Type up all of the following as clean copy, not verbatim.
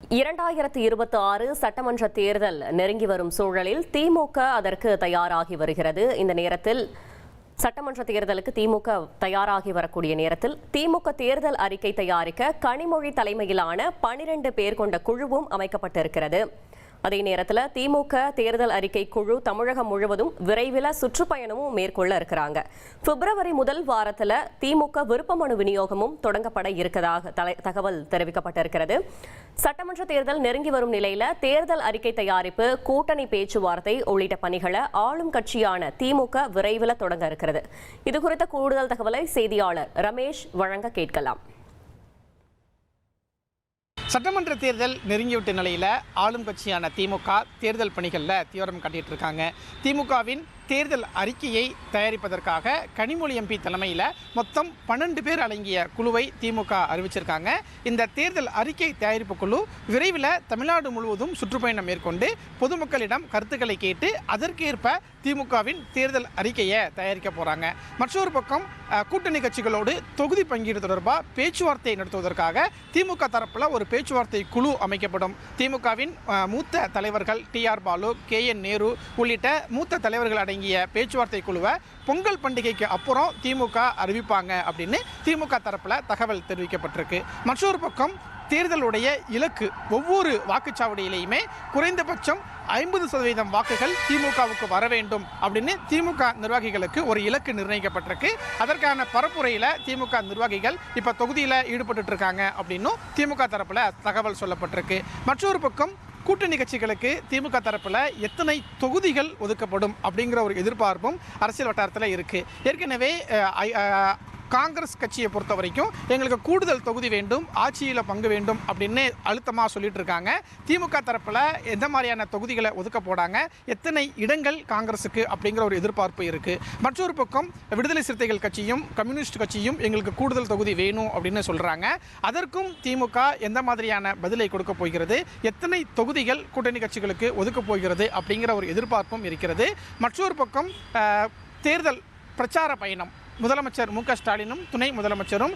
2026 சட்டமன்ற தேர்தல் நெருங்கி வரும் சூழலில் திமுக அதற்கு தயாராகி வருகிறது. இந்த நேரத்தில் சட்டமன்ற தேர்தலுக்கு திமுக தயாராகி வரக்கூடிய நேரத்தில் திமுக தேர்தல் அறிக்கை தயாரிக்க கனிமொழி தலைமையிலான 12 பேர் கொண்ட குழுவும் அமைக்கப்பட்டிருக்கிறது. அதே நேரத்தில் திமுக தேர்தல் அறிக்கை குழு தமிழகம் முழுவதும் விரைவில் சுற்றுப்பயணமும் மேற்கொள்ள இருக்கிறாங்க. பிப்ரவரி முதல் வாரத்தில் திமுக விருப்ப மனு விநியோகமும் தொடங்கப்பட இருக்கதாக தகவல் தெரிவிக்கப்பட்டிருக்கிறது. சட்டமன்ற தேர்தல் நெருங்கி வரும் நிலையில தேர்தல் அறிக்கை தயாரிப்பு, கூட்டணி பேச்சுவார்த்தை உள்ளிட்ட பணிகளை ஆளும் கட்சியான திமுக விரைவில் தொடங்க இருக்கிறது. இது குறித்த கூடுதல் தகவலை செய்தியாளர் ரமேஷ் வழங்க கேட்கலாம். சட்டமன்ற தேர்தல் நெருங்கிவிட்ட நிலையில் ஆளும் கட்சியான திமுக தேர்தல் பணிகளில் தீவிரம் காட்டிட்டு இருக்காங்க. திமுகவின் தேர்தல் அறிக்கையை தயாரிப்பதற்காக கனிமொழி எம்பி தலைமையில் மொத்தம் 12 பேர் அடங்கிய குழுவை திமுக அறிவிச்சிருக்காங்க. இந்த தேர்தல் அறிக்கை தயாரிப்பு குழு விரைவில் தமிழ்நாடு முழுவதும் சுற்றுப்பயணம் மேற்கொண்டு பொதுமக்களிடம் கருத்துக்களை கேட்டு அதற்கேற்ப திமுகவின் தேர்தல் அறிக்கையை தயாரிக்க போகிறாங்க. மற்றொரு பக்கம் கூட்டணி கட்சிகளோடு தொகுதி பங்கீடு தொடர்பாக பேச்சுவார்த்தை நடத்துவதற்காக திமுக தரப்பில் ஒரு பேச்சுவார்த்தை குழு அமைக்கப்படும். திமுகவின் மூத்த தலைவர்கள் TR பாலு, KN நேரு உள்ளிட்ட மூத்த தலைவர்கள் அடங்கிய பேச்சுவார்த்தை குழுவை பொங்கல் பண்டிகைக்கு அப்புறம் திமுக அறிவிப்பாங்க அப்படின்னு திமுக தரப்பில் தகவல் தெரிவிக்கப்பட்டிருக்கு. மற்றொரு பக்கம் தேர்தலுடைய இலக்கு ஒவ்வொரு வாக்குச்சாவடியிலையுமே குறைந்தபட்சம் 50% வாக்குகள் திமுகவுக்கு வர வேண்டும் அப்படின்னு திமுக நிர்வாகிகளுக்கு ஒரு இலக்கு நிர்ணயிக்கப்பட்டிருக்கு. அதற்கான பரப்புரையில் திமுக நிர்வாகிகள் இப்போ தொகுதியில் ஈடுபட்டு இருக்காங்க அப்படின்னும் திமுக தரப்பில் தகவல் சொல்லப்பட்டிருக்கு. மற்றொரு பக்கம் கூட்டணி கட்சிகளுக்கு திமுக தரப்பில் எத்தனை தொகுதிகள் ஒதுக்கப்படும் அப்படிங்கிற ஒரு எதிர்பார்ப்பும் அரசியல் வட்டாரத்தில் இருக்குது. ஏற்கனவே காங்கிரஸ் கட்சியை பொறுத்த வரைக்கும் எங்களுக்கு கூடுதல் தொகுதி வேண்டும், ஆட்சியில் பங்கு வேண்டும் அப்படின்னு அழுத்தமாக சொல்லிட்டு இருக்காங்க. திமுக தரப்பில் எந்த மாதிரியான தொகுதிகளை ஒதுக்க போடாங்க, எத்தனை இடங்கள் காங்கிரஸுக்கு அப்படிங்கிற ஒரு எதிர்பார்ப்பு இருக்குது. மற்றொரு பக்கம் விடுதலை சிறுத்தைகள் கட்சியும் கம்யூனிஸ்ட் கட்சியும் எங்களுக்கு கூடுதல் தொகுதி வேணும் அப்படின்னு சொல்கிறாங்க. அதற்கும் திமுக எந்த மாதிரியான பதிலை கொடுக்க போகிறது, எத்தனை தொகுதிகள் கூட்டணி கட்சிகளுக்கு ஒதுக்க போகிறது அப்படிங்கிற ஒரு எதிர்பார்ப்பும் இருக்கிறது. மற்றொரு பக்கம் தேர்தல் பிரச்சார பயணம் முதலமைச்சர் MK ஸ்டாலினும் துணை முதலமைச்சரும்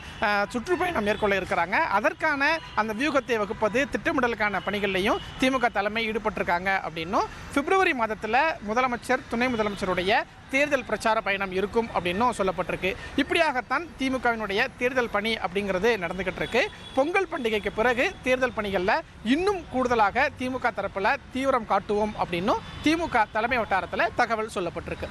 சுற்றுப்பயணம் மேற்கொள்ள இருக்கிறாங்க. அதற்கான அந்த வியூகத்தை வகுப்பது, திட்டமிடலுக்கான பணிகள்லையும் திமுக தலைமை ஈடுபட்டிருக்காங்க அப்படின்னும் பிப்ரவரி மாதத்தில் முதலமைச்சர் துணை முதலமைச்சருடைய தேர்தல் பிரச்சார பயணம் இருக்கும் அப்படின்னும் சொல்லப்பட்டிருக்கு. இப்படியாகத்தான் திமுகவினுடைய தேர்தல் பணி அப்படிங்கிறது நடந்துகிட்டு இருக்கு. பொங்கல் பண்டிகைக்கு பிறகு தேர்தல் பணிகளில் இன்னும் கூடுதலாக திமுக தரப்பில் தீவிரம் காட்டுவோம் அப்படின்னும் திமுக தலைமை வட்டாரத்தில் தகவல் சொல்லப்பட்டிருக்கு.